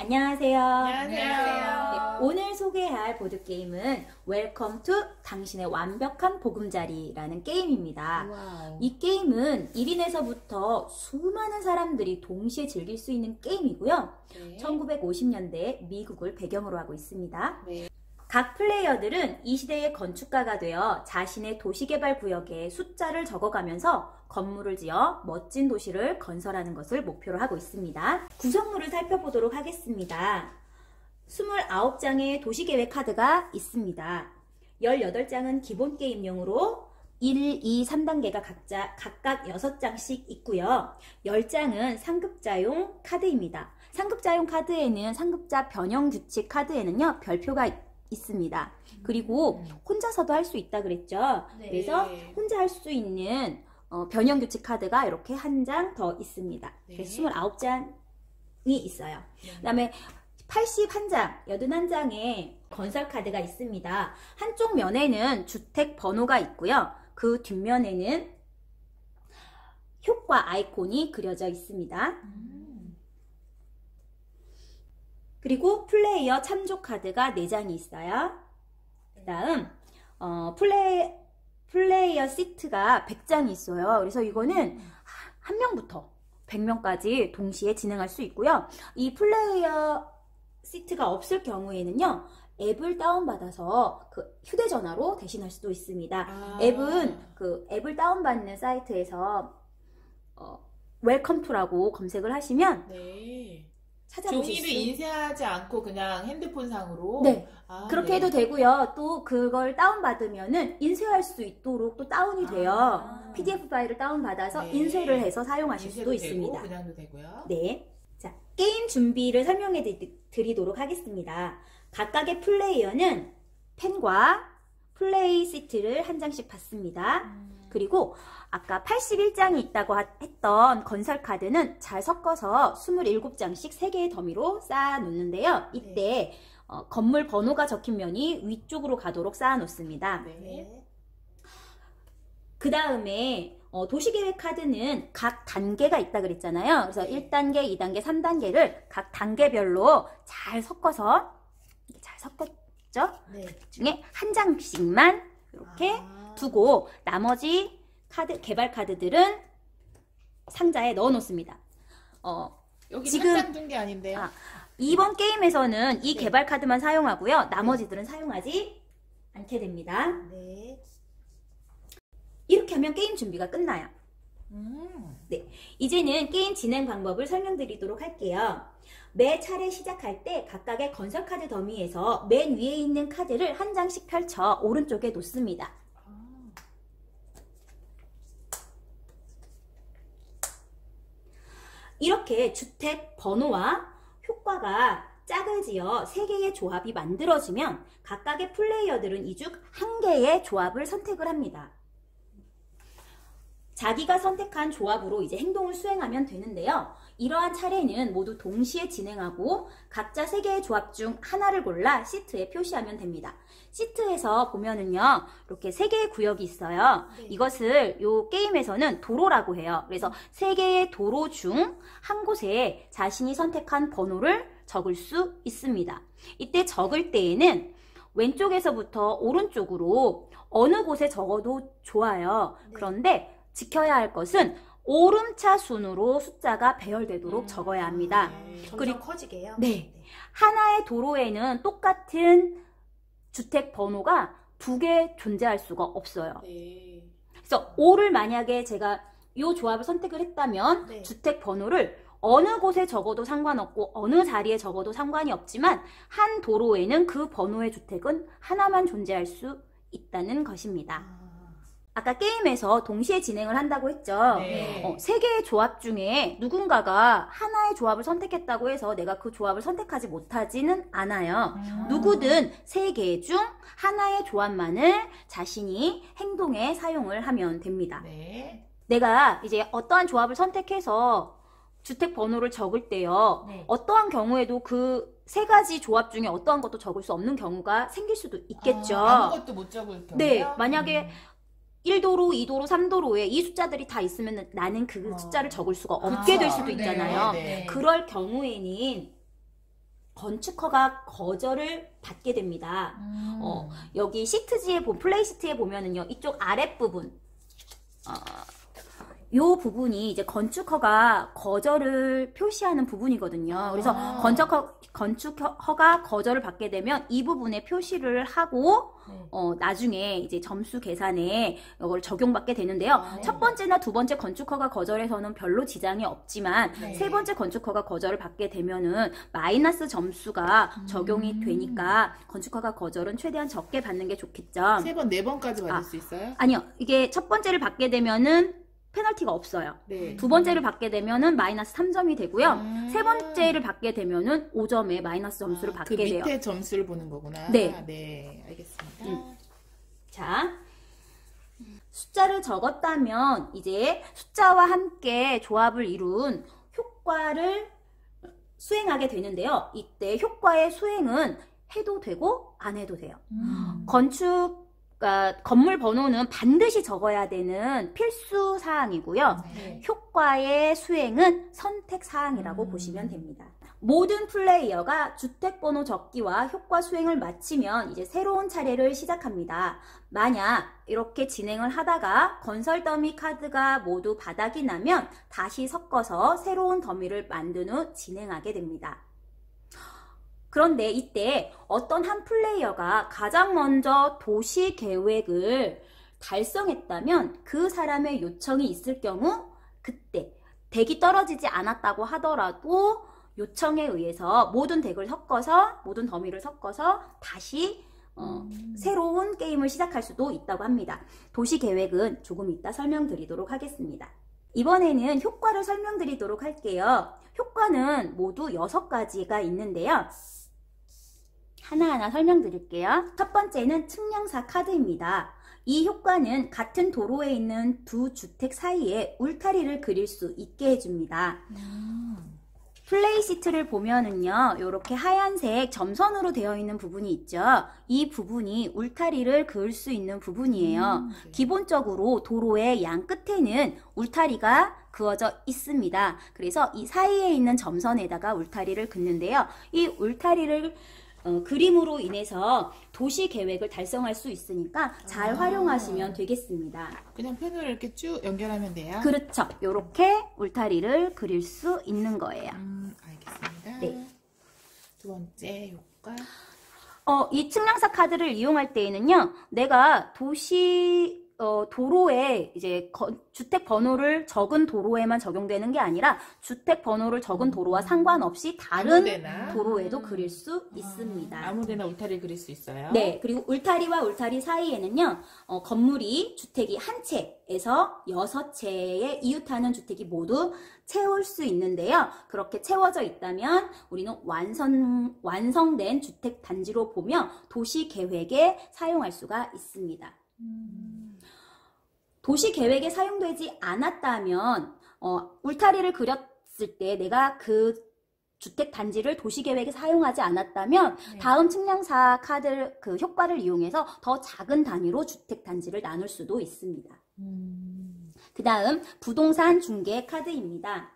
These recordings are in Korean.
안녕하세요. 안녕하세요. 네, 오늘 소개할 보드게임은 웰컴 투 당신의 완벽한 보금자리라는 게임입니다. 와우. 이 게임은 1인에서부터 수많은 사람들이 동시에 즐길 수 있는 게임이고요. 네. 1950년대 미국을 배경으로 하고 있습니다. 네. 각 플레이어들은 이 시대의 건축가가 되어 자신의 도시개발 구역에 숫자를 적어가면서 건물을 지어 멋진 도시를 건설하는 것을 목표로 하고 있습니다. 구성물을 살펴보도록 하겠습니다. 29장의 도시계획 카드가 있습니다. 18장은 기본 게임용으로 1, 2, 3단계가 각각 6장씩 있고요. 10장은 상급자용 카드입니다. 상급자용 카드에는 상급자 변형 규칙 카드에는요, 별표가 있습니다. 그리고 혼자서도 할 수 있다 그랬죠. 네. 그래서 혼자 할 수 있는 변형 규칙 카드가 이렇게 한 장 더 있습니다. 네. 그래서 29장이 있어요. 그 다음에 81장, 81장의 건설 카드가 있습니다. 한쪽 면에는 주택 번호가 있고요. 그 뒷면에는 효과 아이콘이 그려져 있습니다. 그리고 플레이어 참조 카드가 4장이 있어요. 그 다음 플레이어 시트가 100장이 있어요. 그래서 이거는 한 명부터 100명까지 동시에 진행할 수 있고요. 이 플레이어 시트가 없을 경우에는요, 앱을 다운받아서 그 휴대전화로 대신할 수도 있습니다. 앱은 앱을 다운받는 사이트에서 웰컴 투라고 검색을 하시면 네. 찾아보실 종이를 수 인쇄하지 않고 그냥 핸드폰상으로. 네. 아, 그렇게 네. 해도 되고요. 또 그걸 다운받으면은 인쇄할 수 있도록 또 다운이 돼요. PDF 파일을 다운받아서 네. 인쇄를 해서 사용하실 인쇄도 수도 되고, 있습니다. 그냥도 되고요. 네. 자, 게임 준비를 설명해 드리도록 하겠습니다. 각각의 플레이어는 펜과 플레이 시트를 한 장씩 받습니다. 그리고 아까 81장이 있다고 했던 건설 카드는 잘 섞어서 27장씩 3개의 더미로 쌓아 놓는데요. 이때 건물 번호가 적힌 면이 위쪽으로 가도록 쌓아 놓습니다. 네. 그 다음에 도시계획 카드는 각 단계가 있다 그랬잖아요. 그래서 1단계, 2단계, 3단계를 각 단계별로 잘 섞어서 이렇게 잘 섞었죠? 네. 그 중에 한 장씩만 이렇게 두고 나머지 개발 카드들은 상자에 넣어 놓습니다. 여기 지금 한장 둔 게 아닌데요. 이번 게임에서는 이 네. 개발 카드만 사용하고요. 나머지들은 사용하지 않게 됩니다. 네. 이렇게 하면 게임 준비가 끝나요. 네, 이제는 게임 진행 방법을 설명드리도록 할게요. 매 차례 시작할 때 각각의 건설 카드 더미에서 맨 위에 있는 카드를 한 장씩 펼쳐 오른쪽에 놓습니다. 이렇게 주택 번호와 효과가 짝을 지어 3개의 조합이 만들어지면 각각의 플레이어들은 이 중 한 개의 조합을 선택을 합니다. 자기가 선택한 조합으로 이제 행동을 수행하면 되는데요. 이러한 차례는 모두 동시에 진행하고 각자 3개의 조합 중 하나를 골라 시트에 표시하면 됩니다. 시트에서 보면은요, 이렇게 3개의 구역이 있어요. 네. 이것을 요 게임에서는 도로라고 해요. 그래서 3개의 도로 중 한 곳에 자신이 선택한 번호를 적을 수 있습니다. 이때 적을 때에는 왼쪽에서부터 오른쪽으로 어느 곳에 적어도 좋아요. 네. 그런데 지켜야 할 것은 오름차 순으로 숫자가 배열되도록 적어야 합니다. 점점 커지게요? 네. 하나의 도로에는 똑같은 주택 번호가 2개 존재할 수가 없어요. 네. 그래서 5를 만약에 제가 이 조합을 선택을 했다면 네. 주택 번호를 어느 곳에 적어도 상관없고 어느 자리에 적어도 상관이 없지만 한 도로에는 그 번호의 주택은 하나만 존재할 수 있다는 것입니다. 아까 게임에서 동시에 진행을 한다고 했죠. 네. 3개의 조합 중에 누군가가 하나의 조합을 선택했다고 해서 내가 그 조합을 선택하지 못하지는 않아요. 누구든 3개 중 하나의 조합만을 자신이 행동에 사용을 하면 됩니다. 네. 내가 이제 어떠한 조합을 선택해서 주택 번호를 적을 때요. 네. 어떠한 경우에도 그 3가지 조합 중에 어떠한 것도 적을 수 없는 경우가 생길 수도 있겠죠. 아무것도 못 적을 경우요? 네, 만약에 1도로, 2도로, 3도로에 이 숫자들이 다 있으면 나는 그 숫자를 적을 수가 없게 될 수도 있잖아요. 네. 그럴 경우에는 건축허가 거절을 받게 됩니다. 여기 시트지에 플레이 시트에 보면은요, 이쪽 아랫부분, 요 부분이 이제 건축허가 거절을 표시하는 부분이거든요. 그래서 건축허가 거절을 받게 되면 이 부분에 표시를 하고 나중에 이제 점수 계산에 이걸 적용받게 되는데요. 첫 번째나 두 번째 건축허가 거절에서는 별로 지장이 없지만 세 번째 건축허가 거절을 받게 되면은 마이너스 점수가 적용이 되니까 건축허가 거절은 최대한 적게 받는 게 좋겠죠. 세 번, 네 번까지 받을 수 있어요? 아니요. 이게 첫 번째를 받게 되면은 페널티가 없어요. 두 번째를 받게 되면은 마이너스 3점이 되고요. 세 번째를 받게 되면은 5점의 마이너스 점수를 받게 그 돼요. 밑에 점수를 보는 거구나. 네. 네, 알겠습니다. 자, 숫자를 적었다면 이제 숫자와 함께 조합을 이룬 효과를 수행하게 되는데요. 이때 효과의 수행은 해도 되고 안 해도 돼요. 그러니까 건물 번호는 반드시 적어야 되는 필수 사항이고요. 효과의 수행은 선택 사항이라고 보시면 됩니다. 모든 플레이어가 주택번호 적기와 효과 수행을 마치면 이제 새로운 차례를 시작합니다. 만약 이렇게 진행을 하다가 건설 더미 카드가 모두 바닥이 나면 다시 섞어서 새로운 더미를 만든 후 진행하게 됩니다. 그런데 이때 어떤 한 플레이어가 가장 먼저 도시 계획을 달성했다면 그 사람의 요청이 있을 경우 그때 덱이 떨어지지 않았다고 하더라도 요청에 의해서 모든 더미를 섞어서 다시 새로운 게임을 시작할 수도 있다고 합니다. 도시 계획은 조금 이따 설명드리도록 하겠습니다. 이번에는 효과를 설명드리도록 할게요. 효과는 모두 6가지가 있는데요. 하나하나 설명드릴게요. 첫 번째는 측량사 카드입니다. 이 효과는 같은 도로에 있는 두 주택 사이에 울타리를 그릴 수 있게 해줍니다. 플레이 시트를 보면은요, 이렇게 하얀색 점선으로 되어 있는 부분이 있죠. 이 부분이 울타리를 그을 수 있는 부분이에요. 기본적으로 도로의 양 끝에는 울타리가 그어져 있습니다. 그래서 이 사이에 있는 점선에다가 울타리를 긋는데요. 이 울타리를 그림으로 인해서 도시 계획을 달성할 수 있으니까 잘 활용하시면 되겠습니다. 그냥 펜으로 이렇게 쭉 연결하면 돼요? 그렇죠. 이렇게 울타리를 그릴 수 있는 거예요. 알겠습니다. 네. 두 번째 효과. 이 측량사 카드를 이용할 때에는요, 내가 도로에 이제 주택 번호를 적은 도로에만 적용되는 게 아니라 주택 번호를 적은 도로와 상관없이 다른 도로에도 그릴 수 있습니다. 아무데나 울타리 그릴 수 있어요? 네. 그리고 울타리와 울타리 사이에는요, 주택이 한 채에서 6채에 이웃하는 주택이 모두 채울 수 있는데요. 그렇게 채워져 있다면 우리는 완성된 주택 단지로 보며 도시 계획에 사용할 수가 있습니다. 도시 계획에 사용되지 않았다면 울타리를 그렸을 때 내가 그 주택 단지를 도시 계획에 사용하지 않았다면 다음 측량사 카드 그 효과를 이용해서 더 작은 단위로 주택 단지를 나눌 수도 있습니다. 그 다음 부동산 중개 카드입니다.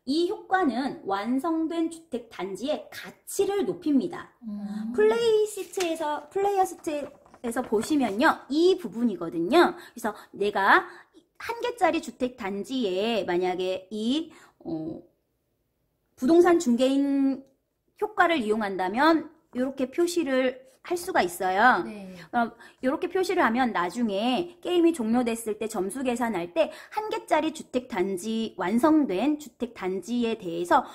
이 효과는 완성된 주택 단지의 가치를 높입니다. 플레이어 시트에서 보시면요, 이 부분이거든요. 그래서 내가 한 개짜리 주택 단지에 만약에 이 부동산 중개인 효과를 이용한다면 이렇게 표시를 할 수가 있어요. 그럼 이렇게 표시를 하면 나중에 게임이 종료됐을 때 점수 계산할 때 한 개짜리 주택 단지, 완성된 주택 단지에 대해서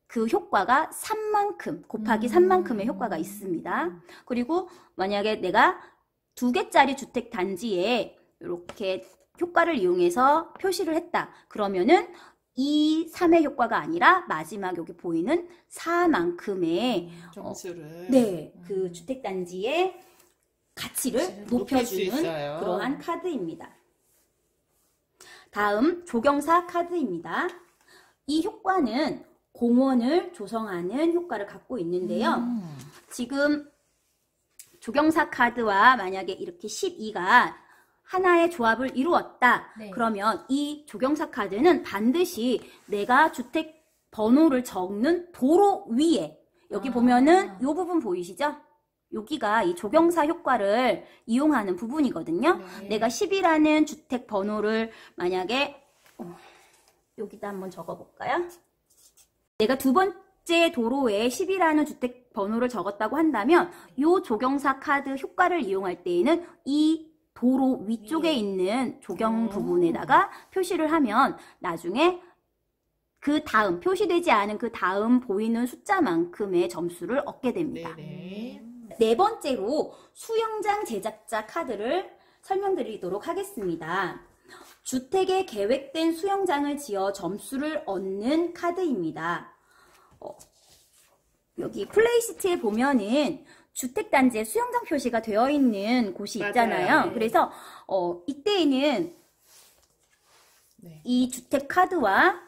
그 효과가 3만큼, 곱하기 3만큼의 효과가 있습니다. 그리고 만약에 내가 2개짜리 주택 단지에 이렇게 효과를 이용해서 표시를 했다. 그러면은 이 3의 효과가 아니라 마지막 여기 보이는 4만큼의 점수를 그 주택 단지의 가치를 높여주는 그러한 카드입니다. 다음 조경사 카드입니다. 이 효과는 공원을 조성하는 효과를 갖고 있는데요. 지금 조경사 카드와 만약에 이렇게 12가 하나의 조합을 이루었다. 그러면 이 조경사 카드는 반드시 내가 주택 번호를 적는 도로 위에 여기 보면은 이 부분 보이시죠? 여기가 이 조경사 효과를 이용하는 부분이거든요. 네. 내가 10이라는 주택 번호를 만약에 여기다 한번 적어볼까요? 내가 두 번째 도로에 10이라는 주택 번호를 적었다고 한다면 이 조경사 카드 효과를 이용할 때에는 이 도로 위쪽에 있는 조경 부분에다가 표시를 하면 나중에 그 다음 표시되지 않은 그 다음 보이는 숫자만큼의 점수를 얻게 됩니다. 네네. 네 번째로 수영장 제작자 카드를 설명드리도록 하겠습니다. 주택에 계획된 수영장을 지어 점수를 얻는 카드입니다. 여기 플레이시트에 보면은 주택단지에 수영장 표시가 되어 있는 곳이 있잖아요. 맞아요. 네. 그래서 이때에는 네. 이 주택 카드와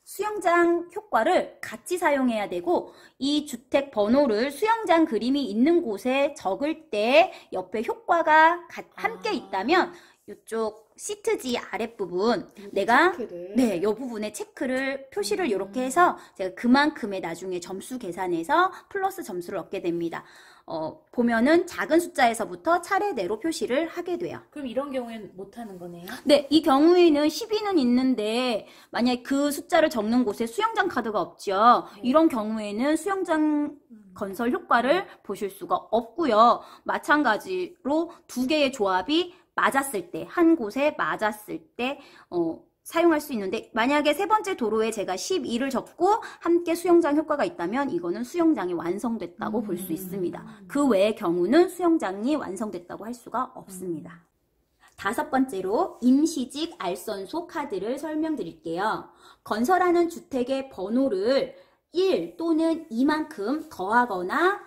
수영장 효과를 같이 사용해야 되고 이 주택 번호를 수영장 그림이 있는 곳에 적을 때 옆에 효과가 함께 있다면 이쪽 시트지 아랫부분 내가 체크를. 네, 이 부분에 체크를 표시를 이렇게 해서 제가 그만큼의 나중에 점수 계산해서 플러스 점수를 얻게 됩니다. 보면은 작은 숫자에서부터 차례대로 표시를 하게 돼요. 그럼 이런 경우에는 못하는 거네요? 네, 이 경우에는 12는 있는데 만약에 그 숫자를 적는 곳에 수영장 카드가 없죠. 이런 경우에는 수영장 건설 효과를 보실 수가 없고요. 마찬가지로 두 개의 조합이 맞았을 때, 한 곳에 맞았을 때 사용할 수 있는데 만약에 세 번째 도로에 제가 12를 적고 함께 수영장 효과가 있다면 이거는 수영장이 완성됐다고 볼 수 있습니다. 그 외의 경우는 수영장이 완성됐다고 할 수가 없습니다. 다섯 번째로 임시직 알선소 카드를 설명드릴게요. 건설하는 주택의 번호를 1 또는 2만큼 더하거나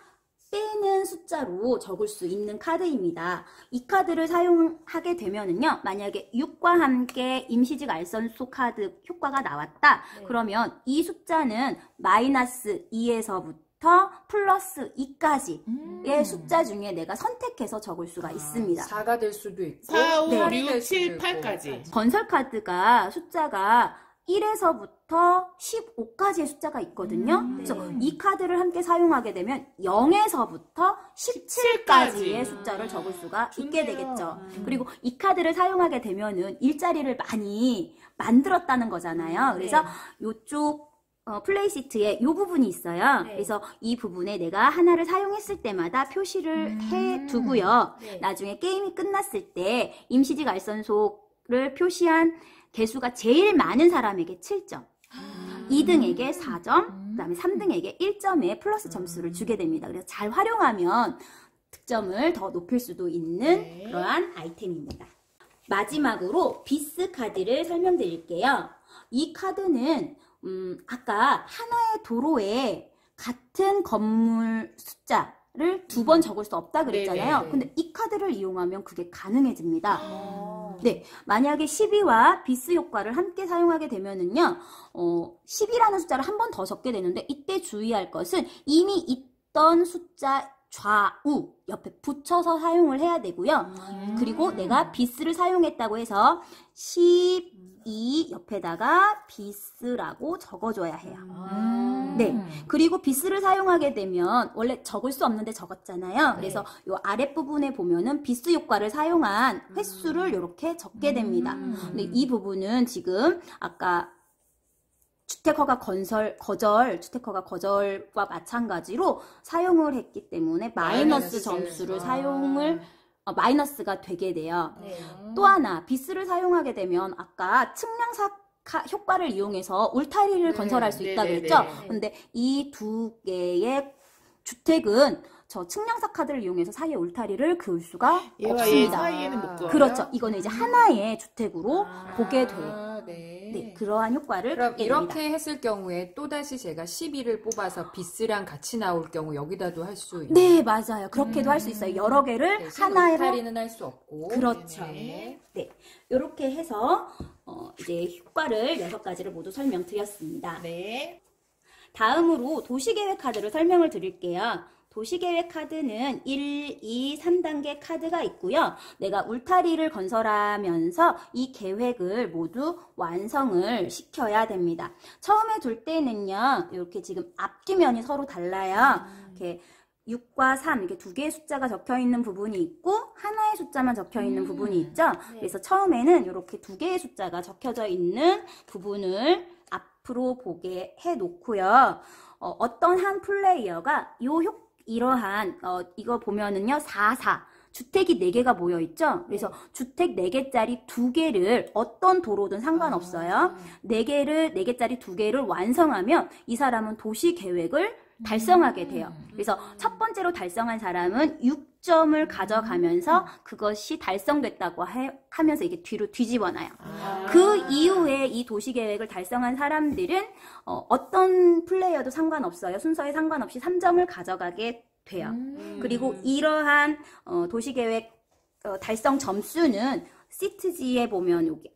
빼는 숫자로 적을 수 있는 카드입니다. 이 카드를 사용하게 되면은요, 만약에 6과 함께 임시직 알선소 카드 효과가 나왔다. 그러면 이 숫자는 마이너스 2에서부터 플러스 2까지의 숫자 중에 내가 선택해서 적을 수가 있습니다. 4가 될 수도 있고 4, 5, 네. 6, 7, 8까지. 건설 카드가 숫자가 1에서부터 15까지의 숫자가 있거든요. 그래서 이 카드를 함께 사용하게 되면 0에서부터 17까지의 숫자를 적을 수가 있게 되겠죠. 그리고 이 카드를 사용하게 되면은 일자리를 많이 만들었다는 거잖아요. 그래서 이쪽 플레이시트에 이 부분이 있어요. 네. 그래서 이 부분에 내가 하나를 사용했을 때마다 표시를 해 두고요. 네. 나중에 게임이 끝났을 때 임시직 알선소를 표시한 개수가 제일 많은 사람에게 7점, 2등에게 4점, 그 다음에 3등에게 1점의 플러스 점수를 주게 됩니다. 그래서 잘 활용하면 득점을 더 높일 수도 있는 네. 그러한 아이템입니다. 마지막으로 비스 카드를 설명드릴게요. 이 카드는 아까 하나의 도로에 같은 건물 숫자를 두 번 적을 수 없다 그랬잖아요. 네네. 근데 이 카드를 이용하면 그게 가능해집니다. 네, 만약에 12와 비스 효과를 함께 사용하게 되면은요, 10이라는 숫자를 한 번 더 적게 되는데, 이때 주의할 것은 이미 있던 숫자 좌우 옆에 붙여서 사용을 해야 되고요. 그리고 내가 비스를 사용했다고 해서 12 옆에다가 비스라고 적어줘야 해요. 네. 그리고 비스를 사용하게 되면 원래 적을 수 없는데 적었잖아요. 그래서 이 아랫부분에 보면은 비스 효과를 사용한 횟수를 이렇게 적게 됩니다. 근데 이 부분은 지금 아까 주택허가 주택허가 거절과 마찬가지로 사용을 했기 때문에 마이너스 점수를 마이너스가 되게 돼요. 네. 또 하나, 비스를 사용하게 되면 아까 측량사 효과를 이용해서 울타리를 건설할 수 있다고 네네네. 했죠? 근데 이 두 개의 주택은 저 측량사 카드를 이용해서 사이에 울타리를 그을 수가 얘와 얘 없습니다. 사이에는 못 그어요? 그렇죠. 이거는 이제 하나의 주택으로 보게 돼요. 아, 네. 네, 그러한 효과를 그럼 갖게 됩니다. 이렇게 했을 경우에 또다시 제가 12를 뽑아서 비스랑 같이 나올 경우 여기다도 할 수 있는 네, 맞아요. 그렇게도 할 수 있어요. 여러 개를 대신 하나로. 울타리는 할 수 없고 그렇죠. 네. 네, 이렇게 해서 이제 효과를 6가지를 모두 설명드렸습니다. 네. 다음으로 도시계획 카드를 설명을 드릴게요. 도시계획 카드는 1, 2, 3단계 카드가 있고요. 내가 울타리를 건설하면서 이 계획을 모두 완성을 시켜야 됩니다. 처음에 둘 때는요, 이렇게 지금 앞뒤면이 서로 달라요. 이렇게 6과 3 이렇게 두 개의 숫자가 적혀 있는 부분이 있고 하나의 숫자만 적혀 있는 부분이 있죠. 그래서 처음에는 이렇게 두 개의 숫자가 적혀져 있는 부분을 앞으로 보게 해 놓고요. 어떤 한 플레이어가 이러한 이거 보면은요 4, 4 주택이 4개가 모여 있죠. 그래서 주택 4개짜리 2개를 어떤 도로든 상관없어요. 4개짜리 2개를 완성하면 이 사람은 도시 계획을 달성하게 돼요. 그래서 첫 번째로 달성한 사람은 6점을 가져가면서 그것이 달성됐다고 하면서 이게 뒤로 뒤집어놔요. 그 이후에 이 도시계획을 달성한 사람들은 어떤 플레이어도 상관없어요. 순서에 상관없이 3점을 가져가게 돼요. 그리고 이러한 도시계획 달성 점수는 시트지에 보면 여기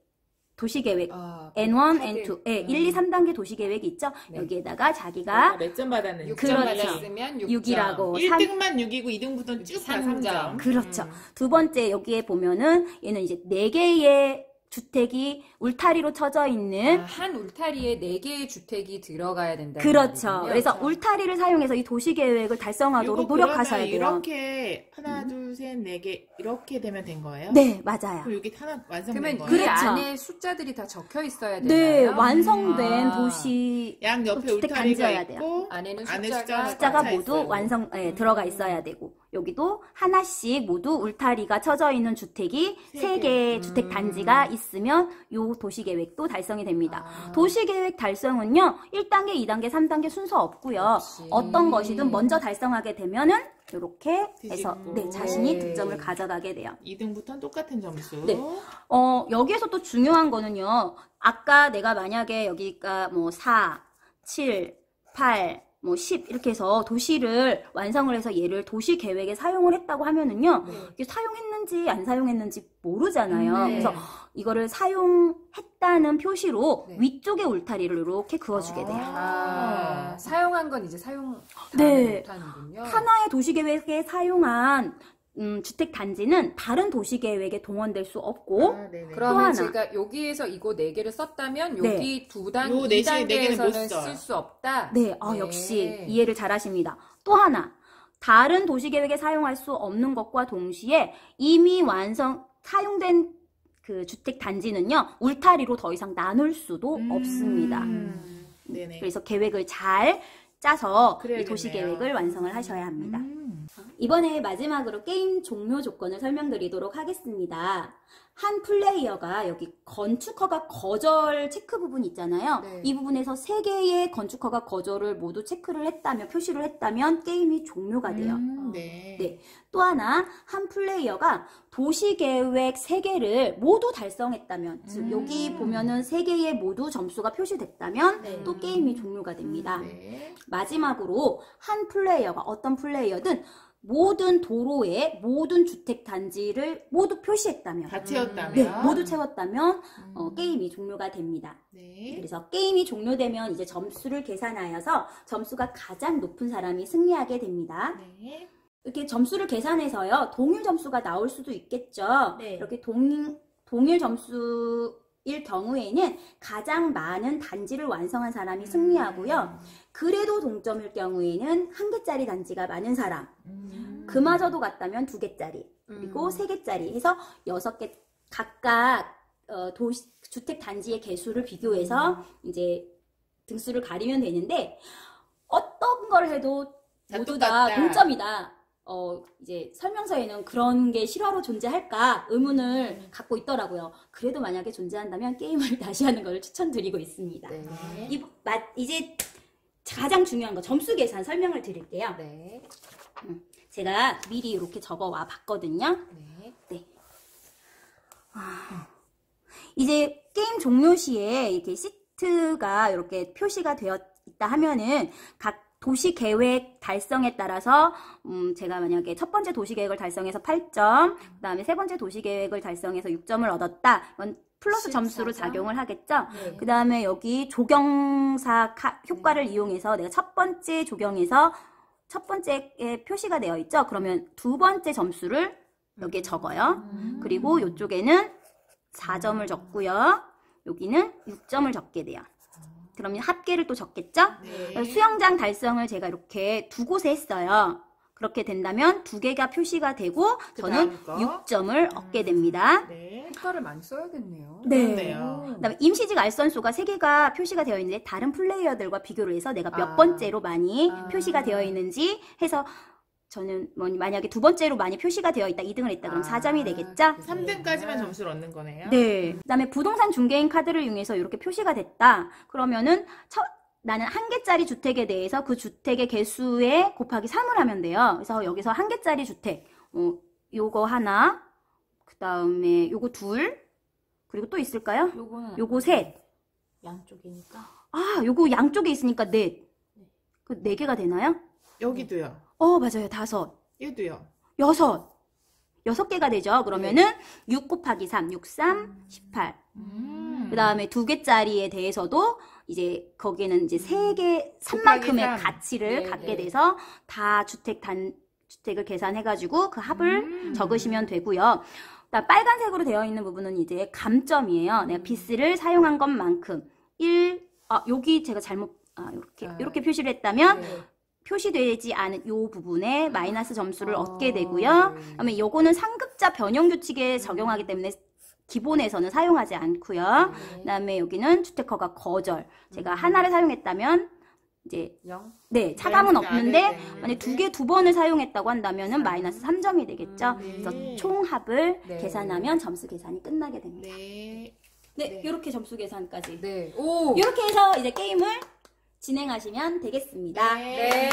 도시계획 N1, N2, 1, 2, 3단계 도시계획이 있죠. 여기에다가 자기가 몇 점 받았는지. 6점 받았으면 6이라고 1등만 6이고 2등부터는 쭉 3점. 그렇죠. 두 번째 여기에 보면은 얘는 이제 4개의 주택이 울타리로 쳐져 있는 한 울타리에 4개의 주택이 들어가야 된다. 그렇죠. 그래서 울타리를 사용해서 이 도시계획을 달성하도록 노력하셔야 돼요. 이렇게 하나, 둘, 셋, 4개 이렇게 되면 된 거예요? 네, 맞아요. 그럼 여기 하나 완성된 그러면 거예요? 그 그렇죠. 안에 숫자들이 다 적혀 있어야 되나요? 네, 완성된 도시 양 옆에 주택 울타리가 단지여야 있고 안에는 안에 숫자가 꽉차 모두 있어요. 들어가 있어야 되고 여기도 하나씩 모두 울타리가 쳐져 있는 주택이 3개의 주택 단지가 있으면 요 도시계획도 달성이 됩니다. 도시계획 달성은요 1단계, 2단계, 3단계 순서 없고요. 어떤 것이든 먼저 달성하게 되면은 이렇게 해서 뒤집고. 자신이 득점을 가져가게 돼요. 2등부터는 똑같은 점수. 네. 여기에서 또 중요한 거는요. 아까 내가 만약에 여기가 뭐 4, 7, 8, 뭐 10 이렇게 해서 도시를 완성을 해서 얘를 도시 계획에 사용을 했다고 하면은요. 이게 사용했는지 안 사용했는지 모르잖아요. 그래서 이거를 사용했다는 표시로 위쪽에 울타리를 이렇게 그어주게 돼요. 사용한 건 이제 사용 네. 못하는군요. 하나의 도시 계획에 사용한 주택 단지는 다른 도시 계획에 동원될 수 없고 네네. 그러면 하나. 제가 여기에서 이거 4개를 썼다면 네. 여기 요 네 개는 못 2단계에서는 써요. 쓸 수 없다. 네, 역시 이해를 잘 하십니다. 또 하나, 다른 도시계획에 사용할 수 없는 것과 동시에 이미 사용된 그 주택 단지는요, 울타리로 더 이상 나눌 수도 없습니다. 네네. 그래서 계획을 잘 짜서 이 그래야겠네요. 도시계획을 완성을 하셔야 합니다. 이번에 마지막으로 게임 종료 조건을 설명드리도록 하겠습니다. 한 플레이어가 여기 건축허가 거절 체크 부분 있잖아요. 네. 이 부분에서 3개의 건축허가 거절을 모두 체크를 했다면, 표시를 했다면 게임이 종료가 돼요. 네. 네. 또 하나, 한 플레이어가 도시계획 3개를 모두 달성했다면, 즉 여기 보면은 3개의 모두 점수가 표시됐다면 또 게임이 종료가 됩니다. 네. 마지막으로 한 플레이어가 어떤 플레이어든 모든 도로에 모든 주택 단지를 모두 표시했다면, 다 채웠다면. 네, 모두 채웠다면 게임이 종료가 됩니다. 네. 그래서 게임이 종료되면 이제 점수를 계산하여서 점수가 가장 높은 사람이 승리하게 됩니다. 네. 이렇게 점수를 계산해서요, 동일 점수가 나올 수도 있겠죠. 네. 이렇게 동일 점수일 경우에는 가장 많은 단지를 완성한 사람이 승리하고요. 그래도 동점일 경우에는 1개짜리 단지가 많은 사람, 그마저도 같다면 2개짜리, 그리고 3개짜리 해서 6개 각각 주택 단지의 개수를 비교해서 이제 등수를 가리면 되는데, 어떤 걸 해도 다 모두 다 똑같다. 동점이다. 이제 설명서에는 그런 게 실화로 존재할까 의문을 갖고 있더라고요. 그래도 만약에 존재한다면 게임을 다시 하는 걸 추천드리고 있습니다. 네. 이제 가장 중요한 거 점수 계산 설명을 드릴게요. 네. 제가 미리 이렇게 적어 와 봤거든요. 네. 이제 게임 종료 시에 이렇게 시트가 이렇게 표시가 되어 있다 하면은 각 도시 계획 달성에 따라서 제가 만약에 첫 번째 도시 계획을 달성해서 8점, 그다음에 세 번째 도시 계획을 달성해서 6점을 얻었다. 이건 플러스 점수로 14점? 작용을 하겠죠. 네. 그다음에 여기 조경사 효과를 이용해서 내가 첫 번째 조경에서 첫 번째에 표시가 되어 있죠? 그러면 두 번째 점수를 여기에 적어요. 그리고 이쪽에는 4점을 적고요. 여기는 6점을 적게 돼요. 그러면 합계를 또 적겠죠? 네. 수영장 달성을 제가 이렇게 두 곳에 했어요. 그렇게 된다면 두 개가 표시가 되고 저는 그다음 거. 6점을 얻게 됩니다. 네. 색깔을 많이 써야겠네요. 그렇네요. 그다음에 임시직 알선소가 3개가 표시가 되어 있는데 다른 플레이어들과 비교를 해서 내가 몇 아. 번째로 많이 아. 표시가 되어 있는지 해서 저는 만약에 두 번째로 많이 표시가 되어 있다, 2등을 했다 그럼 4점이 되겠죠? 3등까지만 점수를 얻는 거네요. 네. 그다음에 부동산 중개인 카드를 이용해서 이렇게 표시가 됐다. 그러면은 나는 한 개짜리 주택에 대해서 그 주택의 개수에 곱하기 3을 하면 돼요. 그래서 여기서 한 개짜리 주택, 요거 하나, 그 다음에 요거 둘, 그리고 또 있을까요? 요거는 요거 셋. 양쪽이니까. 아, 요거 양쪽에 있으니까 넷. 그 4개가 되나요? 여기도요. 맞아요. 5. 얘도요. 6. 6개가 되죠. 그러면은 6 곱하기 3, 6, 3, 18. 그 다음에 2개짜리에 대해서도 이제 거기에는 이제 3개, 3만큼의 삼. 가치를 네, 갖게 네. 돼서 다 주택을 계산해가지고 그 합을 적으시면 되고요. 그다음 빨간색으로 되어 있는 부분은 이제 감점이에요. 내가 비스를 사용한 것만큼 여기 제가 이렇게 표시를 했다면 네. 표시되지 않은 요 부분에 마이너스 점수를 얻게 되고요. 네. 그다음에 요거는 상급자 변형 규칙에 적용하기 때문에 기본에서는 사용하지 않고요. 그다음에 여기는 주택허가 거절. 제가 하나를 사용했다면 이제 0. 네, 차감은 마이너스 없는데 안 해도 만약 2번을 사용했다고 한다면은 마이너스 3점이 되겠죠. 네. 그래서 총합을 네. 계산하면 점수 계산이 끝나게 됩니다. 네. 네, 네. 이렇게 점수 계산까지. 네. 오! 이렇게 해서 이제 게임을 진행하시면 되겠습니다. 네. 네.